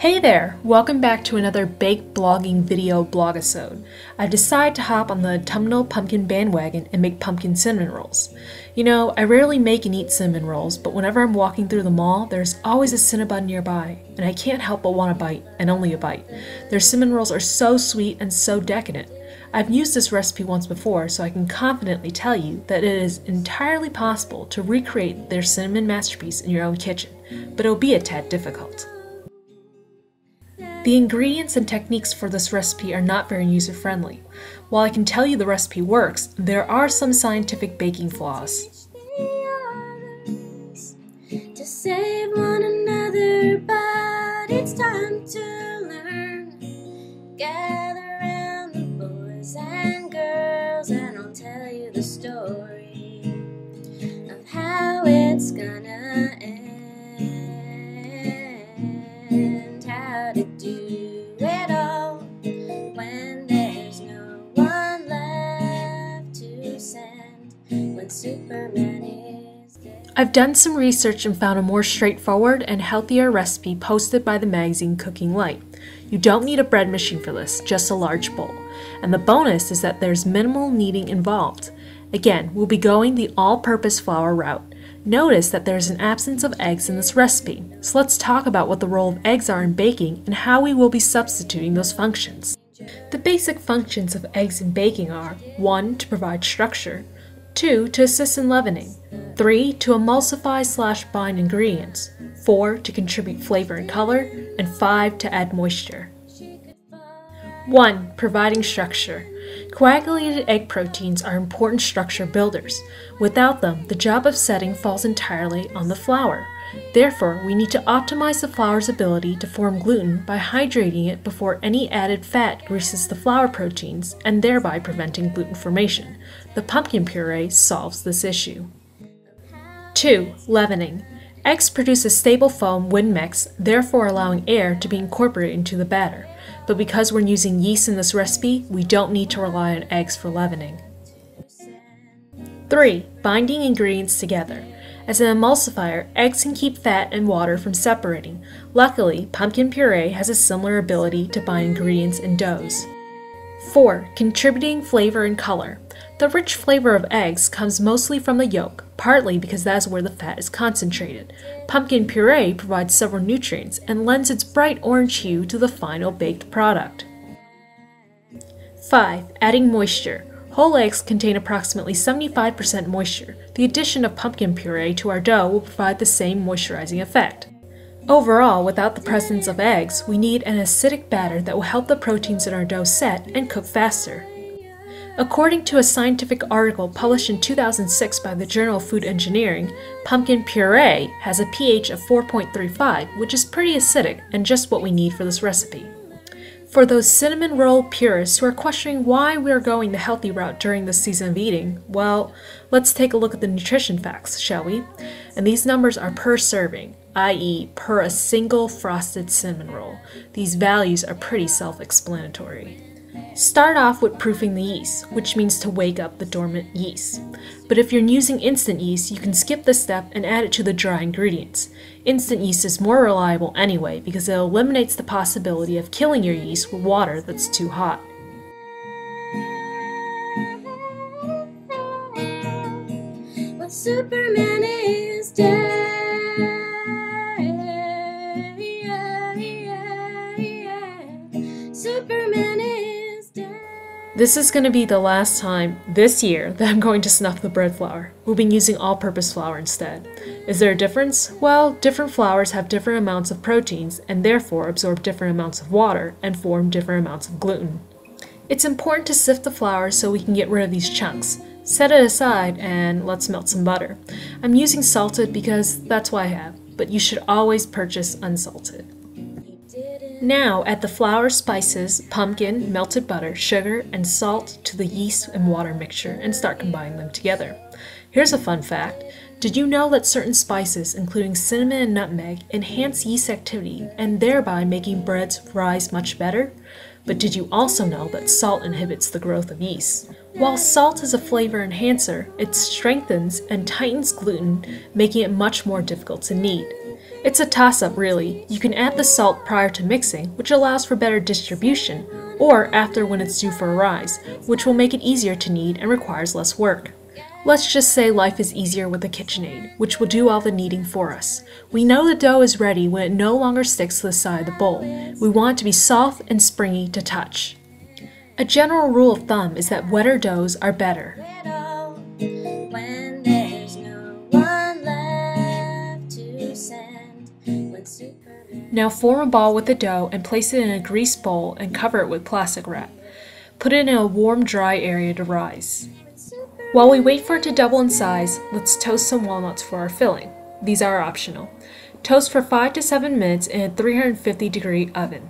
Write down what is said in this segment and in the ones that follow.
Hey there! Welcome back to another baked blogging video blogisode. I've decided to hop on the autumnal pumpkin bandwagon and make pumpkin cinnamon rolls. You know, I rarely make and eat cinnamon rolls, but whenever I'm walking through the mall, there's always a Cinnabon nearby, and I can't help but want a bite, and only a bite. Their cinnamon rolls are so sweet and so decadent. I've used this recipe once before, so I can confidently tell you that it is entirely possible to recreate their cinnamon masterpiece in your own kitchen, but it'll be a tad difficult. The ingredients and techniques for this recipe are not very user-friendly. While I can tell you the recipe works, there are some scientific baking flaws. To save one another, but it's time to learn. Gather around the boys and girls, and I'll tell you the story of how it's gonna end. How to do it all when there's no one left to send, when Superman is dead. I've done some research and found a more straightforward and healthier recipe posted by the magazine Cooking Light. You don't need a bread machine for this, just a large bowl. And the bonus is that there's minimal kneading involved. Again, we'll be going the all-purpose flour route. Notice that there's an absence of eggs in this recipe, so let's talk about what the role of eggs are in baking and how we will be substituting those functions. The basic functions of eggs in baking are 1. To provide structure, 2. To assist in leavening, 3. To emulsify/bind ingredients, 4. To contribute flavor and color, and 5. To add moisture. 1. Providing structure. Coagulated egg proteins are important structure builders. Without them, the job of setting falls entirely on the flour. Therefore, we need to optimize the flour's ability to form gluten by hydrating it before any added fat greases the flour proteins and thereby preventing gluten formation. The pumpkin puree solves this issue. 2. Leavening. Eggs produce a stable foam when mixed, therefore allowing air to be incorporated into the batter. But because we're using yeast in this recipe, we don't need to rely on eggs for leavening. 3. Binding ingredients together. As an emulsifier, eggs can keep fat and water from separating. Luckily, pumpkin puree has a similar ability to bind ingredients in doughs. 4. Contributing flavor and color. The rich flavor of eggs comes mostly from the yolk, partly because that is where the fat is concentrated. Pumpkin puree provides several nutrients and lends its bright orange hue to the final baked product. 5. Adding moisture. Whole eggs contain approximately 75% moisture. The addition of pumpkin puree to our dough will provide the same moisturizing effect. Overall, without the presence of eggs, we need an acidic batter that will help the proteins in our dough set and cook faster. According to a scientific article published in 2006 by the Journal of Food Engineering, pumpkin puree has a pH of 4.35, which is pretty acidic and just what we need for this recipe. For those cinnamon roll purists who are questioning why we are going the healthy route during this season of eating, well, let's take a look at the nutrition facts, shall we? And these numbers are per serving, i.e. per a single frosted cinnamon roll. These values are pretty self-explanatory. Start off with proofing the yeast, which means to wake up the dormant yeast. But if you're using instant yeast, you can skip this step and add it to the dry ingredients. Instant yeast is more reliable anyway because it eliminates the possibility of killing your yeast with water that's too hot. When Superman is dead. Superman is dead. This is going to be the last time this year that I'm going to snuff the bread flour. We'll be using all-purpose flour instead. Is there a difference? Well, different flours have different amounts of proteins and therefore absorb different amounts of water and form different amounts of gluten. It's important to sift the flour so we can get rid of these chunks. Set it aside and let's melt some butter. I'm using salted because that's what I have, but you should always purchase unsalted. Now add the flour, spices, pumpkin, melted butter, sugar, and salt to the yeast and water mixture and start combining them together. Here's a fun fact. Did you know that certain spices, including cinnamon and nutmeg, enhance yeast activity and thereby making breads rise much better? But did you also know that salt inhibits the growth of yeast? While salt is a flavor enhancer, it strengthens and tightens gluten, making it much more difficult to knead. It's a toss-up really. You can add the salt prior to mixing, which allows for better distribution, or after when it's due for a rise, which will make it easier to knead and requires less work. Let's just say life is easier with a KitchenAid, which will do all the kneading for us. We know the dough is ready when it no longer sticks to the side of the bowl. We want it to be soft and springy to touch. A general rule of thumb is that wetter doughs are better. When there's no one left to send, when Now form a ball with the dough and place it in a greased bowl and cover it with plastic wrap. Put it in a warm, dry area to rise. While we wait for it to double in size, let's toast some walnuts for our filling. These are optional. Toast for 5 to 7 minutes in a 350-degree oven.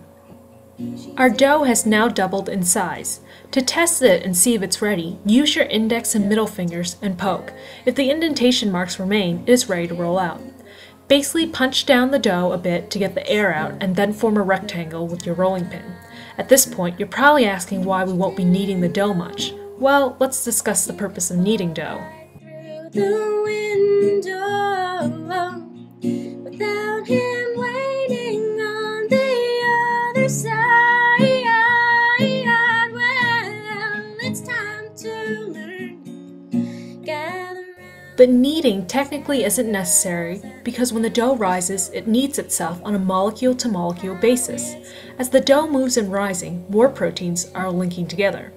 Our dough has now doubled in size. To test it and see if it's ready, use your index and middle fingers and poke. If the indentation marks remain, it is ready to roll out. Basically punch down the dough a bit to get the air out and then form a rectangle with your rolling pin. At this point, you're probably asking why we won't be kneading the dough much. Well, let's discuss the purpose of kneading dough. through the window, without him waiting on the other side, well, it's time to learn. Gather round. But kneading technically isn't necessary because when the dough rises, it kneads itself on a molecule-to-molecule basis. As the dough moves and rising, more proteins are linking together.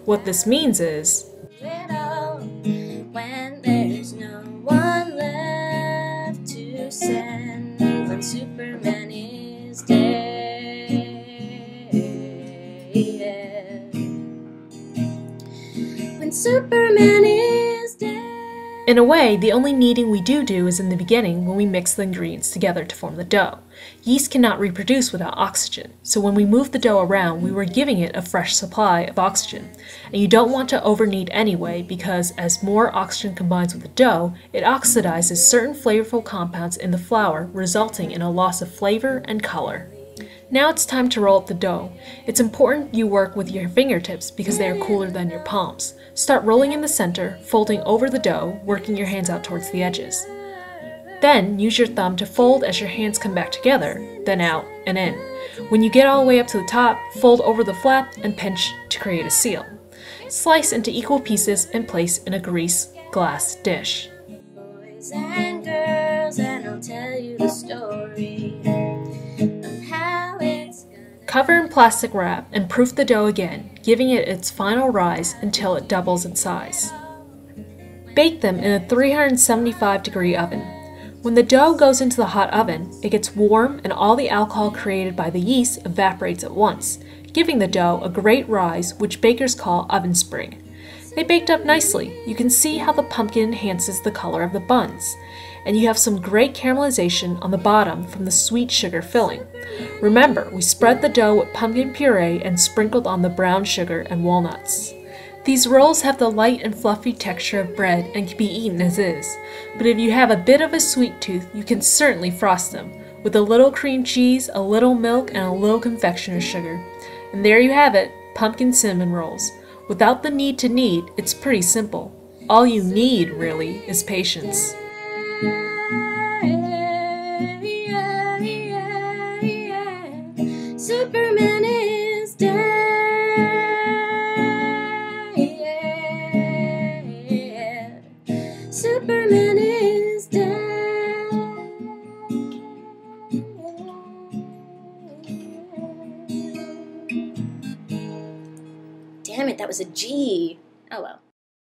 What this means is, When there's no one left to send, when Superman is dead, when Superman is dead. in a way, the only kneading we do is in the beginning when we mix the ingredients together to form the dough. Yeast cannot reproduce without oxygen, so when we move the dough around, we were giving it a fresh supply of oxygen. And you don't want to over-knead anyway because as more oxygen combines with the dough, it oxidizes certain flavorful compounds in the flour, resulting in a loss of flavor and color. Now it's time to roll up the dough. It's important you work with your fingertips because they are cooler than your palms. Start rolling in the center, folding over the dough, working your hands out towards the edges. Then use your thumb to fold as your hands come back together, then out and in. When you get all the way up to the top, fold over the flap and pinch to create a seal. Slice into equal pieces and place in a grease glass dish. Boys and girls, and I'll tell you the story of how it's gonna. Cover in plastic wrap and proof the dough again, giving it its final rise until it doubles in size. Bake them in a 375-degree oven. When the dough goes into the hot oven, it gets warm and all the alcohol created by the yeast evaporates at once, giving the dough a great rise, which bakers call oven spring. They baked up nicely. You can see how the pumpkin enhances the color of the buns. And you have some great caramelization on the bottom from the sweet sugar filling. Remember, we spread the dough with pumpkin puree and sprinkled on the brown sugar and walnuts. These rolls have the light and fluffy texture of bread and can be eaten as is, but if you have a bit of a sweet tooth, you can certainly frost them with a little cream cheese, a little milk, and a little confectioner's sugar. And there you have it, pumpkin cinnamon rolls. Without the need to knead, it's pretty simple. All you need, really, is patience. Superman is dead. Superman is dead. Damn it, that was a G. Oh well.